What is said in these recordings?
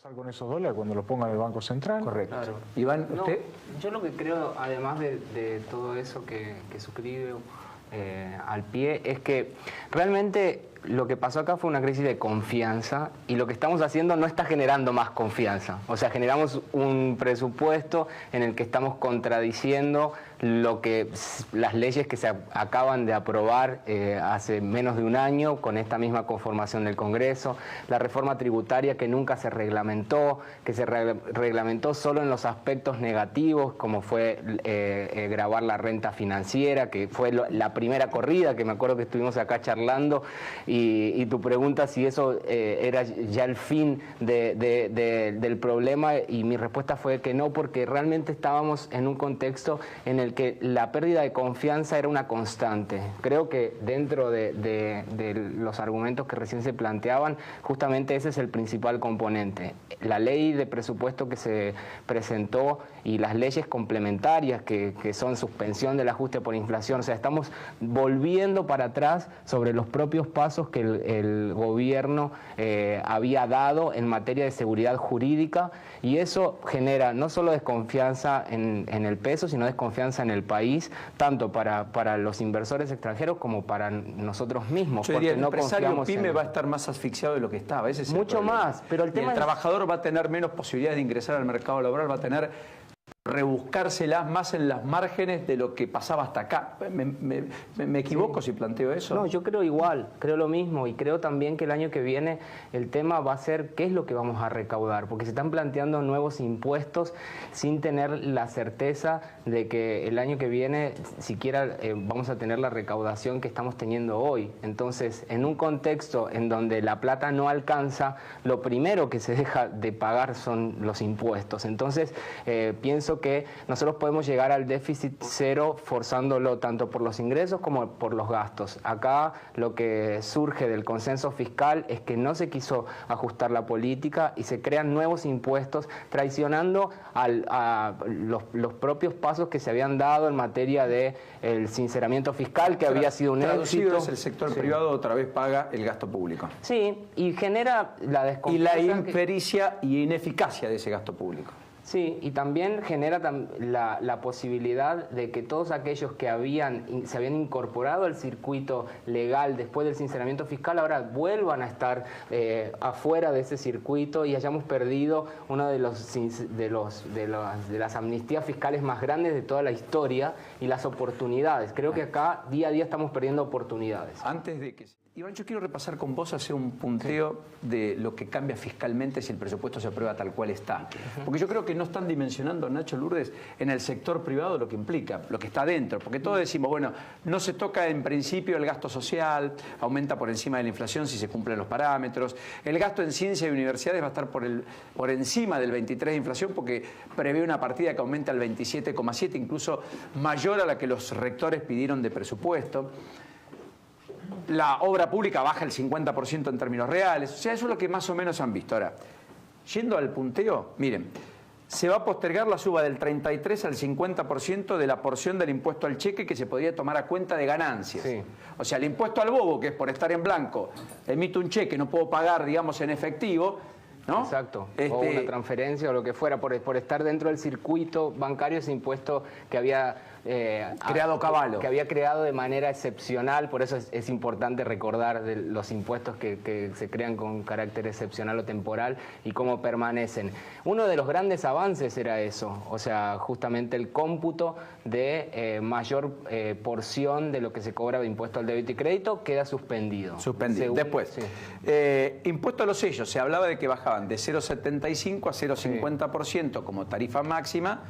pasar con esos dólares cuando los ponga el Banco Central? Correcto. Claro. Iván, ¿usted? No, yo lo que creo, además de todo eso que suscribe al pie, es que realmente lo que pasó acá fue una crisis de confianza y lo que estamos haciendo no está generando más confianza. O sea, generamos un presupuesto en el que estamos contradiciendo las leyes que se acaban de aprobar hace menos de un año con esta misma conformación del Congreso, la reforma tributaria que nunca se reglamentó, que se reglamentó solo en los aspectos negativos, como fue gravar la renta financiera, que fue la primera corrida, que me acuerdo que estuvimos acá charlando, y tu pregunta si eso era ya el fin del problema, y mi respuesta fue que no, porque realmente estábamos en un contexto en el que la pérdida de confianza era una constante. Creo que dentro de los argumentos que recién se planteaban, justamente ese es el principal componente. La ley de presupuesto que se presentó y las leyes complementarias que son suspensión del ajuste por inflación, o sea, estamos volviendo para atrás sobre los propios pasos que el gobierno había dado en materia de seguridad jurídica, y eso genera no solo desconfianza en el peso, sino desconfianza en el país, tanto para los inversores extranjeros como para nosotros mismos. Yo diría, el no empresario pyme va a estar más asfixiado de lo que estaba. Ese es mucho más, pero el tema el trabajador va a tener menos posibilidades de ingresar al mercado laboral, va a tener rebuscárselas más en las márgenes de lo que pasaba hasta acá. ¿Me equivoco si planteo eso? No, yo creo igual, creo lo mismo, y creo también que el año que viene el tema va a ser qué es lo que vamos a recaudar, porque se están planteando nuevos impuestos sin tener la certeza de que el año que viene siquiera vamos a tener la recaudación que estamos teniendo hoy. Entonces, en un contexto en donde la plata no alcanza, lo primero que se deja de pagar son los impuestos. Entonces, pienso que nosotros podemos llegar al déficit cero forzándolo tanto por los ingresos como por los gastos. Acá lo que surge del consenso fiscal es que no se quiso ajustar la política y se crean nuevos impuestos traicionando a los propios pasos que se habían dado en materia de el sinceramiento fiscal, que había sido un éxito. El sector privado otra vez paga el gasto público. Sí, y genera la desconfianza. Y la impericia y ineficacia de ese gasto público. Sí, y también genera la posibilidad de que todos aquellos que se habían incorporado al circuito legal después del sinceramiento fiscal ahora vuelvan a estar afuera de ese circuito y hayamos perdido una de las amnistías fiscales más grandes de toda la historia y las oportunidades. Creo que acá día a día estamos perdiendo oportunidades. Antes de que... Iván, yo quiero repasar con vos, hacer un punteo de lo que cambia fiscalmente si el presupuesto se aprueba tal cual está. Porque yo creo que no están dimensionando, Nacho, Lourdes, en el sector privado lo que implica, lo que está dentro. Porque todos decimos, bueno, no se toca en principio el gasto social, aumenta por encima de la inflación si se cumplen los parámetros. El gasto en ciencia y universidades va a estar por encima del 23 de inflación porque prevé una partida que aumenta al 27,7, incluso mayor a la que los rectores pidieron de presupuesto. La obra pública baja el 50% en términos reales. O sea, eso es lo que más o menos han visto. Ahora, yendo al punteo, miren, se va a postergar la suba del 33 al 50% de la porción del impuesto al cheque que se podría tomar a cuenta de ganancias. Sí. O sea, el impuesto al bobo, que es por estar en blanco, emito un cheque, no puedo pagar, digamos, en efectivo, ¿no? Exacto, o una transferencia o lo que fuera, por estar dentro del circuito bancario, ese impuesto que había creado Cavallo. Que había creado de manera excepcional, por eso es importante recordar de los impuestos que se crean con carácter excepcional o temporal y cómo permanecen. Uno de los grandes avances era eso, o sea, justamente el cómputo de mayor porción de lo que se cobra de impuesto al débito y crédito queda suspendido. Suspendido. Después, sí. Impuesto a los sellos, se hablaba de que bajaban de 0,75 a 0,50% como tarifa máxima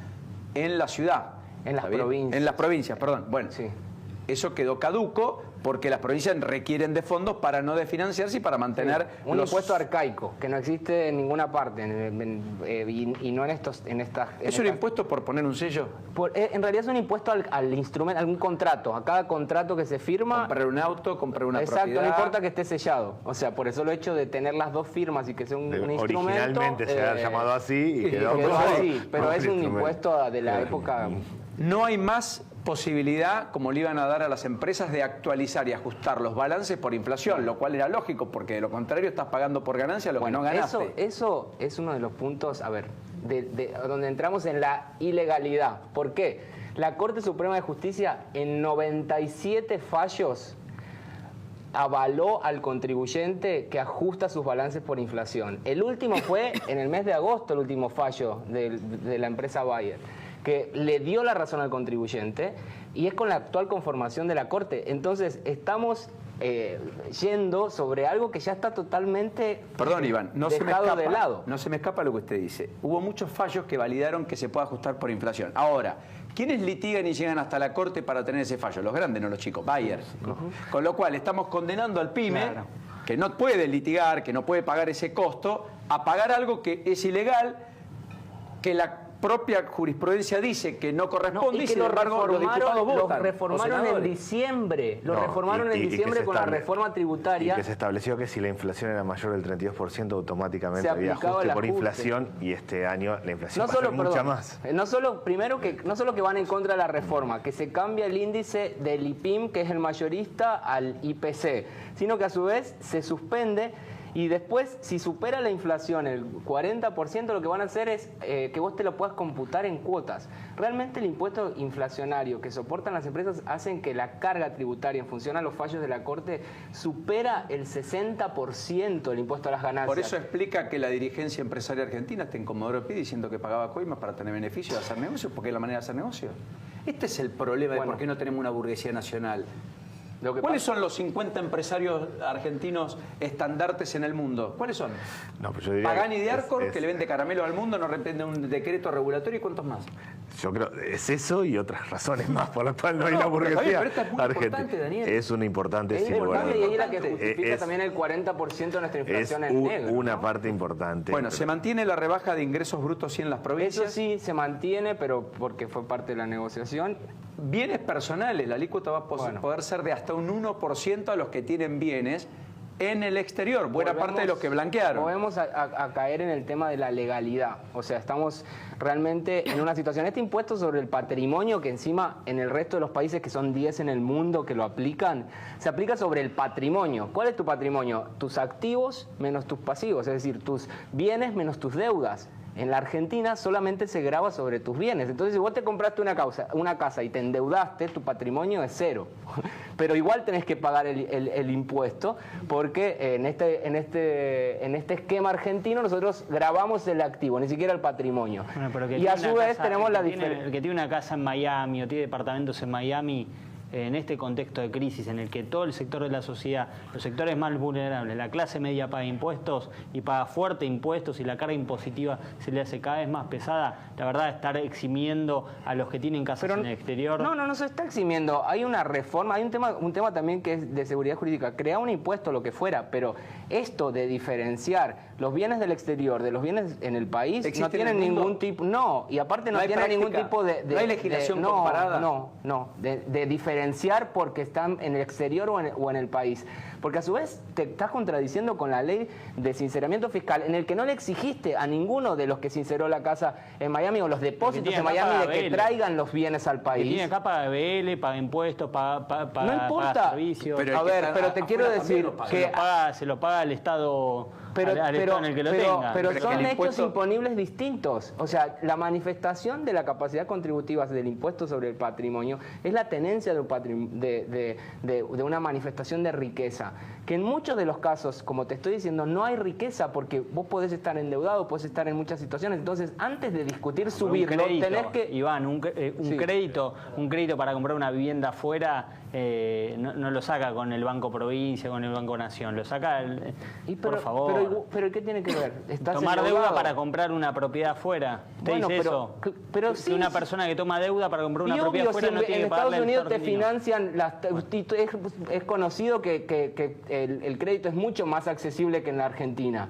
en la ciudad. En las provincias. En las provincias, perdón. Bueno, sí. Eso quedó caduco porque las provincias requieren de fondos para no desfinanciarse y para mantener... Sí, un impuesto arcaico que no existe en ninguna parte y no en estas... ¿Es un impuesto por poner un sello? En realidad es un impuesto al instrumento, a algún contrato, a cada contrato que se firma. Comprar un auto, comprar una propiedad. Exacto, no importa que esté sellado. O sea, por eso el hecho de tener las dos firmas y que sea un instrumento... Originalmente se había llamado así y quedó así, pero es un impuesto de la época... no hay más posibilidad, como le iban a dar a las empresas, de actualizar y ajustar los balances por inflación, lo cual era lógico, porque de lo contrario estás pagando por ganancia lo que no ganaste. Eso es uno de los puntos, a ver, donde entramos en la ilegalidad. ¿Por qué? La Corte Suprema de Justicia en 97 fallos avaló al contribuyente que ajusta sus balances por inflación. El último fue en el mes de agosto, el último fallo de la empresa Bayer, que le dio la razón al contribuyente, y es con la actual conformación de la Corte. Entonces, estamos yendo sobre algo que ya está totalmente Perdón, Iván, dejado de lado. No se me escapa lo que usted dice. Hubo muchos fallos que validaron que se puede ajustar por inflación. Ahora, ¿quiénes litigan y llegan hasta la Corte para tener ese fallo? Los grandes, no los chicos, Bayer. Con lo cual, estamos condenando al pyme, que no puede litigar, que no puede pagar ese costo, a pagar algo que es ilegal, que la propia jurisprudencia dice que no corresponde, y sin embargo los diputados votan. Lo reformaron en diciembre. Lo reformaron en diciembre con la reforma tributaria. Y que se estableció que si la inflación era mayor del 32%, automáticamente había ajuste por inflación, y este año la inflación va a ser mucha más. No solo que van en contra de la reforma, que se cambia el índice del IPIM, que es el mayorista, al IPC, sino que a su vez se suspende. Y después, si supera la inflación el 40%, lo que van a hacer es que vos te lo puedas computar en cuotas. Realmente el impuesto inflacionario que soportan las empresas hacen que la carga tributaria en función a los fallos de la Corte supera el 60% del impuesto a las ganancias. Por eso explica que la dirigencia empresaria argentina está en Comodoro Pi diciendo que pagaba coimas para tener beneficios de hacer negocios, porque es la manera de hacer negocios. Este es el problema de por qué no tenemos una burguesía nacional. ¿Cuáles son los 50 empresarios argentinos estandartes en el mundo? ¿Cuáles son? No, pues yo diría Pagani de Arcor, que le vende caramelo al mundo, no reprende un decreto regulatorio, ¿y cuántos más? Yo creo es eso y otras razones más por las cuales no hay una burguesía pero esta es muy importante, Daniel. Es una importante, sin lugar a dudas. Y es la que justifica también el 40% de nuestra inflación en negro. Una parte importante. Bueno, ¿se mantiene la rebaja de ingresos brutos y en las provincias? Eso sí, se mantiene, pero porque fue parte de la negociación. Bienes personales, la alícuota va a poder ser de hasta un 1% a los que tienen bienes en el exterior, buena parte de los que blanquearon. Volvemos a caer en el tema de la legalidad. O sea, estamos realmente en una situación. Este impuesto sobre el patrimonio, que encima en el resto de los países, que son 10 en el mundo que lo aplican, se aplica sobre el patrimonio. ¿Cuál es tu patrimonio? Tus activos menos tus pasivos, es decir, tus bienes menos tus deudas. En la Argentina solamente se grava sobre tus bienes. Entonces, si vos te compraste una casa y te endeudaste, tu patrimonio es cero. Pero igual tenés que pagar el impuesto, porque en este esquema argentino nosotros gravamos el activo, ni siquiera el patrimonio. Bueno, pero y a su vez tenemos la diferencia. El que tiene una casa en Miami o tiene departamentos en Miami, en este contexto de crisis en el que todo el sector de la sociedad, los sectores más vulnerables, la clase media paga impuestos y paga fuerte impuestos, y la carga impositiva se le hace cada vez más pesada, la verdad, estar eximiendo a los que tienen casas en el exterior. No se está eximiendo. Hay una reforma, hay un tema también que es de seguridad jurídica, crear un impuesto, lo que fuera, pero esto de diferenciar los bienes del exterior de los bienes en el país no tienen ningún tipo, y aparte no tiene ningún tipo de no hay legislación comparada. De diferenciar porque están en el exterior o en el país. Porque a su vez te estás contradiciendo con la ley de sinceramiento fiscal, en el que no le exigiste a ninguno de los que sinceró la casa en Miami o los depósitos en Miami de que traigan los bienes al país. Tiene acá, paga BL, paga impuestos, paga no importa, paga servicios. Pero te quiero decir que se lo paga el Estado. Al Estado en el que lo tenga. Pero son hechos imponibles distintos. O sea, la manifestación de la capacidad contributiva del impuesto sobre el patrimonio es la tenencia de una manifestación de riqueza. Que en muchos de los casos, como te estoy diciendo, no hay riqueza porque vos podés estar endeudado, podés estar en muchas situaciones. Entonces, antes de discutir subirlo, tenés que... Iván, un crédito para comprar una vivienda afuera no lo saca con el Banco Provincia, con el Banco Nación, lo saca por favor. Pero ¿qué tiene que ver? Tomar deuda para comprar una propiedad afuera. Bueno, dice eso? Pero sí, una persona que toma deuda para comprar una propiedad afuera no tiene que pagarle. En Estados Unidos te financian, es conocido que el crédito es mucho más accesible que en la Argentina.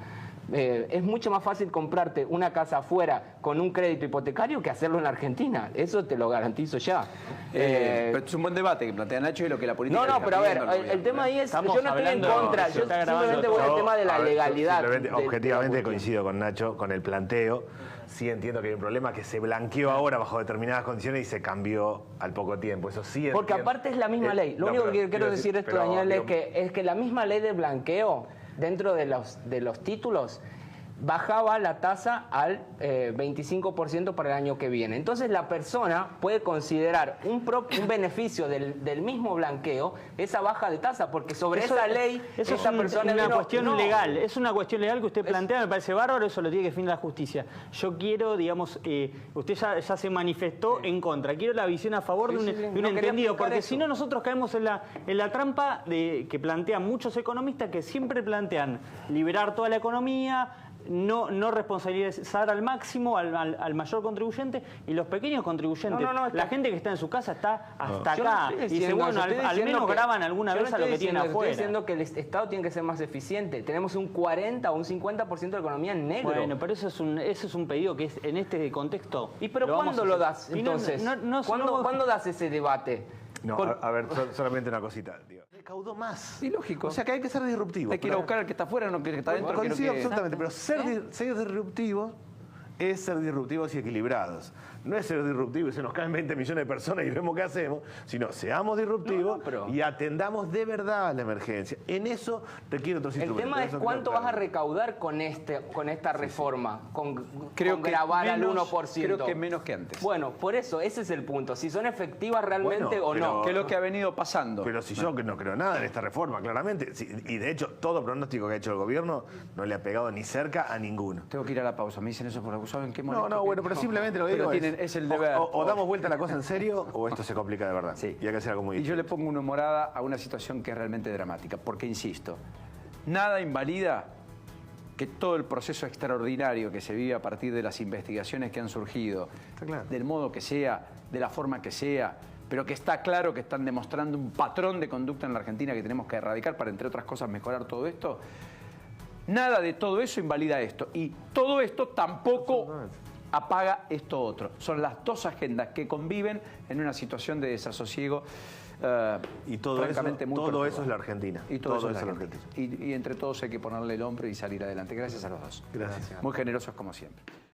Es mucho más fácil comprarte una casa afuera con un crédito hipotecario que hacerlo en Argentina. Eso te lo garantizo ya. Pero es un buen debate que plantea Nacho y lo que la política... No, pero a ver, el tema ahí es... Yo no estoy en contra, yo simplemente voy al tema de la legalidad. Objetivamente coincido con Nacho, con el planteo. Sí entiendo que hay un problema que se blanqueó ahora bajo determinadas condiciones y se cambió al poco tiempo. Eso sí entiendo. Porque aparte es la misma ley. Lo único que quiero decir esto, Daniel, es que la misma ley de blanqueo dentro de los títulos bajaba la tasa al 25% para el año que viene. Entonces la persona puede considerar un beneficio del mismo blanqueo, esa baja de tasa, porque sobre esa ley esa persona... Es una cuestión legal, es una cuestión legal que usted plantea, me parece bárbaro, eso lo tiene que definir la justicia. Yo quiero, digamos, usted ya se manifestó en contra, quiero la visión a favor de un entendido, porque si no nosotros caemos en la trampa que plantean muchos economistas, que siempre plantean liberar toda la economía, no responsabilizar al máximo al mayor contribuyente, y los pequeños contribuyentes, la gente que está en su casa está hasta acá y dice, bueno, al menos graban alguna vez a lo que tienen afuera. Estoy diciendo que el Estado tiene que ser más eficiente. Tenemos un 40 o un 50% de la economía en negro. Bueno, pero eso es un pedido que es en este contexto. ¿Y pero cuándo lo das entonces? ¿Cuándo das ese debate? No, a ver, solamente una cosita. Recaudó más. Sí, lógico. O sea que hay que ser disruptivo. Hay que ir a buscar al que está afuera, no que está adentro. Coincido absolutamente, pero ser disruptivo es ser disruptivos y equilibrados. No es ser disruptivo y se nos caen 20 millones de personas y vemos qué hacemos, sino seamos disruptivos y atendamos de verdad a la emergencia. En eso requiere otros instrumentos. El tema es cuánto vas a recaudar con esta reforma, con grabar al 1%. Creo que menos que antes. Bueno, por eso, ese es el punto. Si son efectivas realmente o no. ¿Qué es lo que ha venido pasando? Pero si yo no creo nada en esta reforma, claramente. Y de hecho, todo pronóstico que ha hecho el gobierno no le ha pegado ni cerca a ninguno. Tengo que ir a la pausa. Me dicen eso por acusado. ¿En qué momento? No, bueno, pero simplemente lo digo. Es el deber. O damos vuelta a la cosa en serio o esto se complica de verdad. Sí. Y hay que hacer algo muy difícil. Y yo le pongo una morada a una situación que es realmente dramática. Porque, insisto, nada invalida que todo el proceso extraordinario que se vive a partir de las investigaciones que han surgido, del modo que sea, de la forma que sea, pero que está claro que están demostrando un patrón de conducta en la Argentina que tenemos que erradicar para, entre otras cosas, mejorar todo esto. Nada de todo eso invalida esto. Y todo esto tampoco apaga esto otro. Son las dos agendas que conviven en una situación de desasosiego. Y todo eso es la Argentina. Y todo eso es la Argentina. Y entre todos hay que ponerle el hombro y salir adelante. Gracias a los dos. Gracias. Muy generosos como siempre.